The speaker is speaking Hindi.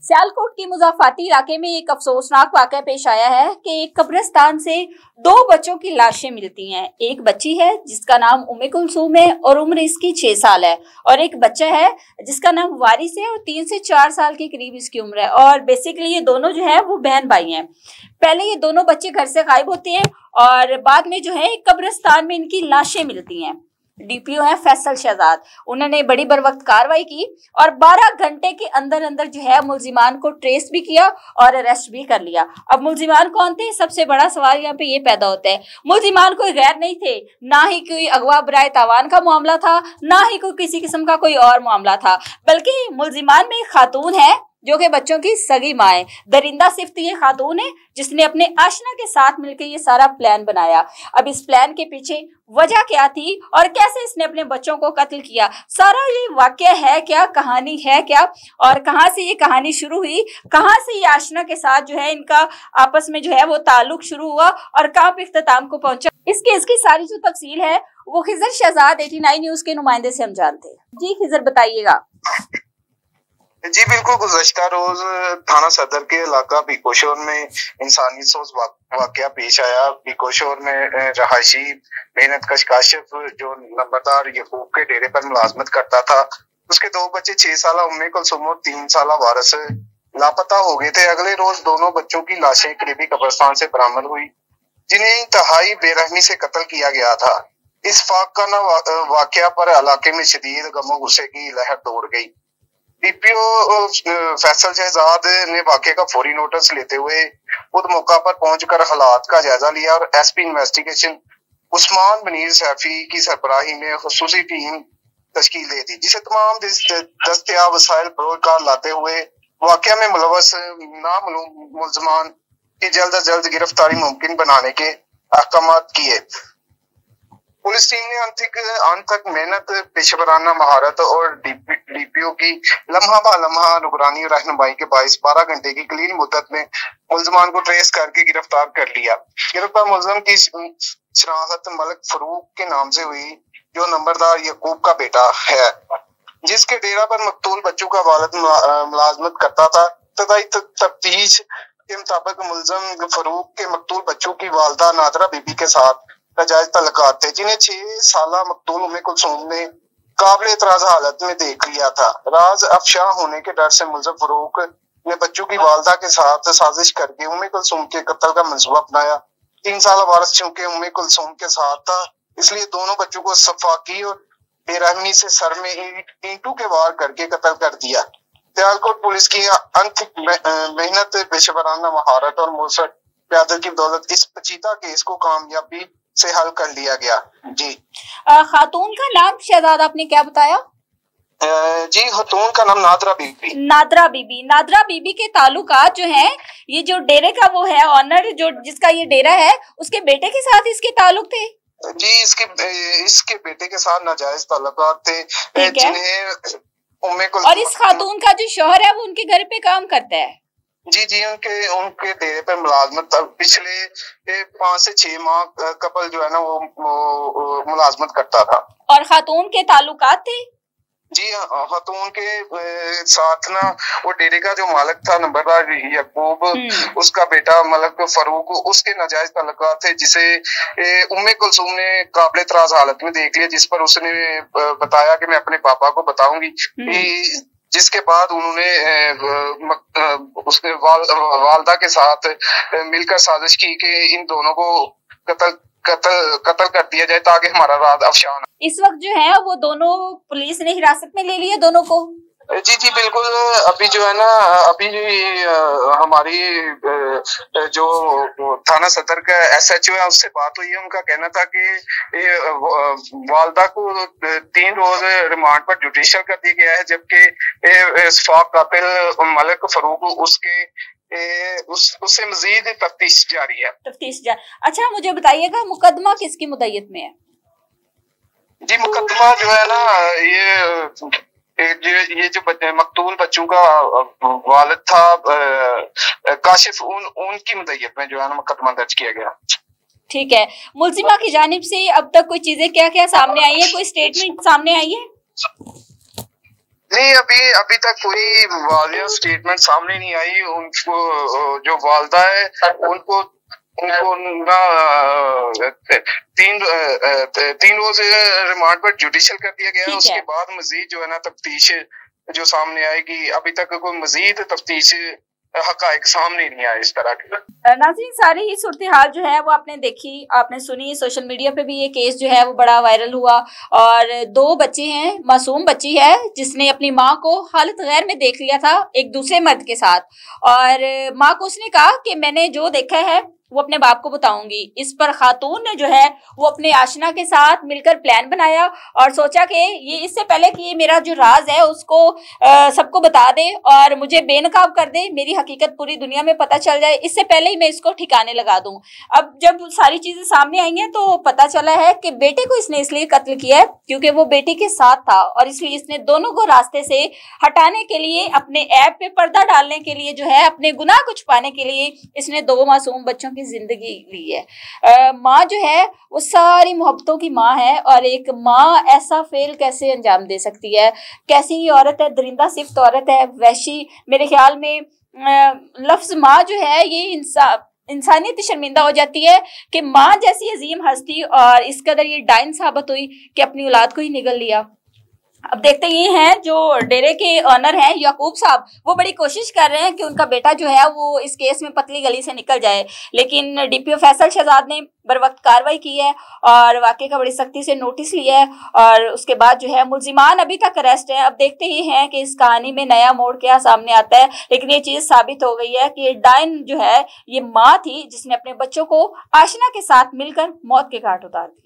सियालकोट के मुज़ाफ़ाती इलाके में एक अफसोसनाक वाक़या पेश आया है कि एक कब्रिस्तान से दो बच्चों की लाशें मिलती हैं। एक बच्ची है जिसका नाम उम्मे कुलसूम है और उम्र इसकी 6 साल है, और एक बच्चा है जिसका नाम वारिस है और 3 से 4 साल के करीब इसकी उम्र है। और बेसिकली ये दोनों जो है वो बहन भाई हैं। पहले ये दोनों बच्चे घर से गायब होते हैं और बाद में जो है एक कब्रिस्तान में इनकी लाशें मिलती हैं। डीपीओ है फैसल शहजाद, उन्होंने बड़ी बर वक्त कार्रवाई की और 12 घंटे के अंदर अंदर जो है मुलजिमान को ट्रेस भी किया और अरेस्ट भी कर लिया। अब मुलजिमान कौन थे, सबसे बड़ा सवाल यहाँ पे ये पैदा होता है। मुलजिमान कोई गैर नहीं थे, ना ही कोई अगवा बराए तावान का मामला था, ना ही कोई किसी किस्म का कोई और मामला था, बल्कि मुलजिमान में एक खातून है जो कि बच्चों की सगी माँ है। दरिंदा सिफ्त ये खातून है जिसने अपने आशना के साथ मिलकर ये सारा प्लान बनाया। अब इस प्लान के पीछे वजह क्या थी और कैसे इसने अपने बच्चों को कत्ल किया, सारा ये वाकया है क्या, कहानी है क्या, और कहाँ से ये कहानी शुरू हुई, कहाँ से ये आशना के साथ जो है इनका आपस में जो है वो ताल्लुक शुरू हुआ और कहाँ पे इख्तिताम को पहुंचा, इसकी सारी जो तफसील है वो खिजर शहजाद 89 न्यूज के नुमाइंदे से हम जानते हैं। जी खिजर बताइएगा। जी बिल्कुल, गुज़श्ता रोज थाना सदर के इलाका बीकोशोर में इंसानी सोच वाकया पेश आया। बीकोशोर में रहायशी मेहनत कश काशिफ जो नंबरदार यकूब के डेरे पर मुलाजमत करता था, उसके दो बच्चे 6 साल उम्मे कुलसूम और 3 साल वारिस लापता हो गए थे। अगले रोज दोनों बच्चों की लाशें करीबी कब्रिस्तान से बरामद हुई, जिन्हें इंतहाई बेरहमी से कत्ल किया गया था। इस फाक़ाना वाकया पर इलाके में शदीद गमो गुस्से की लहर दौड़ गई। डीपीओ फैसल शहजाद ने वाकये का फौरी नोटिस लेते हुए खुद मौका पर पहुंचकर हालात का जायजा लिया और एसपी इन्वेस्टिगेशन उस्मान मुनीर सैफी की सरबराही में खुसूसी टीम तश्कील दे दी, जिसे तमाम दस्तयाब वसाइल बरोकार लाते हुए वाकया में मुलव्वस नामालूम मुलजमान की जल्द अज जल्द गिरफ्तारी मुमकिन बनाने के अहकाम किए। पुलिस टीम ने अंत तक मेहनत, पेशेवराना महारत और डीपीओ की लम्हा बा लम्हा निगरानी और रहनुमाई के बाइस 12 घंटे की कलील मुद्दत में मुलजमान को ट्रेस करके गिरफ्तार कर लिया। गिरफ्तार मुलजम की शनाख्त मलिक फरूक के नाम से हुई, जो नंबरदार यकूब का बेटा है, जिसके डेरा पर मकतूल बच्चों का वालिद मुलाजमत करता था। इब्तदाई तफ्तीश के मुताबिक मुलजम फरूक के मकतूल बच्चों की वालदा नादरा बीबी के साथ नाजायज तल्लुकात थे, जिन्हें 6 साल मकतूल उम्मे कुलसूम ने काबिल एतराज हालत में देख लिया था। राज अफशा होने के डर से मुलजम फरूक ने बच्चों की वालदा के साथ साजिश करके उम्मे कुलसूम के कत्ल का मंसूबा अपनाया। 3 साल वारिस चूंकि उम्मे कुलसूम के साथ था, इसलिए दोनों बच्चों को सफाकी और बेरहमी से सर में ईंटों के वार करके कत्ल कर दिया। सियालकोट पुलिस की मेहनत, पेशेवराना महारत और मुसर प्यादल की बदौलत इस पेचीदा केस को कामयाबी से हल कर लिया गया। जी खातून का नाम शहजाद आपने क्या बताया? जी खातून का नाम नादरा बीबी। नादरा बीबी के ताल्लुकात जो हैं, ये जो डेरे का वो है ऑनर, जो जिसका ये डेरा है, उसके बेटे के साथ इसके ताल्लुक थे। जी इसके बेटे के साथ नाजायज ताल्लुकात थे, जिन्हें उम्मे कुलसूम और इस खातून का जो शौहर है वो उनके घर पे काम करता है। जी उनके डेरे पे मुलाजमत पिछले 5 से 6 माह कपल जो है ना वो मुलाजमत करता था। और खातून के ताल्लुकात थे? जी खातून के साथ ना वो डेरे का जो मालिक था नंबरदार यकूब, उसका बेटा मलिक फरूक, उसके नाजायज ताल्लुकात थे, जिसे उम्मे कुलसूम ने काबिल एतराज हालत में देख लिया, जिस पर उसने बताया कि मैं अपने पापा को बताऊंगी। जिसके बाद उन्होंने उसने वालदा के साथ मिलकर साजिश की कि इन दोनों को कत्ल कर दिया जाए ताकि हमारा राज अफशान। इस वक्त जो है वो दोनों पुलिस ने हिरासत में ले लिए दोनों को। जी बिल्कुल, अभी जो है ना अभी हमारी जो थाना सदर का SHO है उससे बात हुई है। उनका कहना था कि वालदा को 3 रोज रिमांड पर जुडिशियल कर दिया गया है, जबकि इस्फाक कातिल मलिक फरूक उससे मजीद तफ्तीश जारी है। अच्छा मुझे बताइएगा, मुकदमा किसकी मुद्दत में है? जी मुकदमा जो है ना ये जो मकतूल बच्चों का वालिद था काशिफ, उनकी मुद्दत में जो है ना मुकदमा दर्ज किया गया। ठीक है, मुलजिमा की जानिब से अब तक कोई चीजें क्या क्या सामने आई है, कोई स्टेटमेंट सामने आई है? नहीं, अभी तक कोई वालिया स्टेटमेंट सामने नहीं आई। उनको जो वालदा है उनको ना 3 रोज रिमांड पर जुडिशियल कर दिया गया है। उसके बाद मजीद जो है ना तफ्तीश जो सामने आएगी। अभी तक कोई मजीद तफ्तीश हकायक सामने नहीं आया इस तरह के। नाज़रीन, सारी ही सूरत हाल जो है वो आपने देखी, आपने सुनी। सोशल मीडिया पे भी ये केस जो है वो बड़ा वायरल हुआ और 2 बच्चे हैं, मासूम बच्ची है जिसने अपनी माँ को हालत गैर में देख लिया था एक दूसरे मर्द के साथ, और माँ को उसने कहा कि मैंने जो देखा है वो अपने बाप को बताऊंगी। इस पर खातून ने जो है वो अपने आशना के साथ मिलकर प्लान बनाया और सोचा कि ये इससे पहले कि ये मेरा जो राज है उसको सबको बता दे और मुझे बेनकाब कर दे, मेरी हकीकत पूरी दुनिया में पता चल जाए, इससे पहले ही मैं इसको ठिकाने लगा दूं। अब जब सारी चीजें सामने आई हैं तो पता चला है कि बेटे को इसने इसलिए कत्ल किया है क्योंकि वो बेटी के साथ था और इसलिए इसने दोनों को रास्ते से हटाने के लिए, अपने ऐप पे पर्दा डालने के लिए, जो है अपने गुनाह को छुपाने के लिए इसने 2 मासूम बच्चों की जिंदगी ली है। माँ जो है वो सारी मोहब्बतों की माँ है और एक माँ ऐसा फेल कैसे अंजाम दे सकती है? कैसी ये औरत है, दरिंदा सिफ्त औरत है, वैशी। मेरे ख्याल में लफ्ज माँ जो है ये इंसानियत शर्मिंदा हो जाती है कि माँ जैसी अजीम हस्ती और इस कदर ये डाइन साबित हुई कि अपनी औलाद को ही निगल लिया। अब देखते ये हैं जो डेरे के ऑनर हैं याकूब साहब, वो बड़ी कोशिश कर रहे हैं कि उनका बेटा जो है वो इस केस में पतली गली से निकल जाए, लेकिन डीपीओ फैसल शहजाद ने बर वक्त कार्रवाई की है और वाकई का बड़ी सख्ती से नोटिस लिया है और उसके बाद जो है मुल्जिमान अभी तक अरेस्ट है। अब देखते ही हैं कि इस कहानी में नया मोड़ क्या सामने आता है, लेकिन ये चीज साबित हो गई है कि ये डाइन जो है ये माँ थी जिसने अपने बच्चों को आशना के साथ मिलकर मौत के घाट उतार दिया।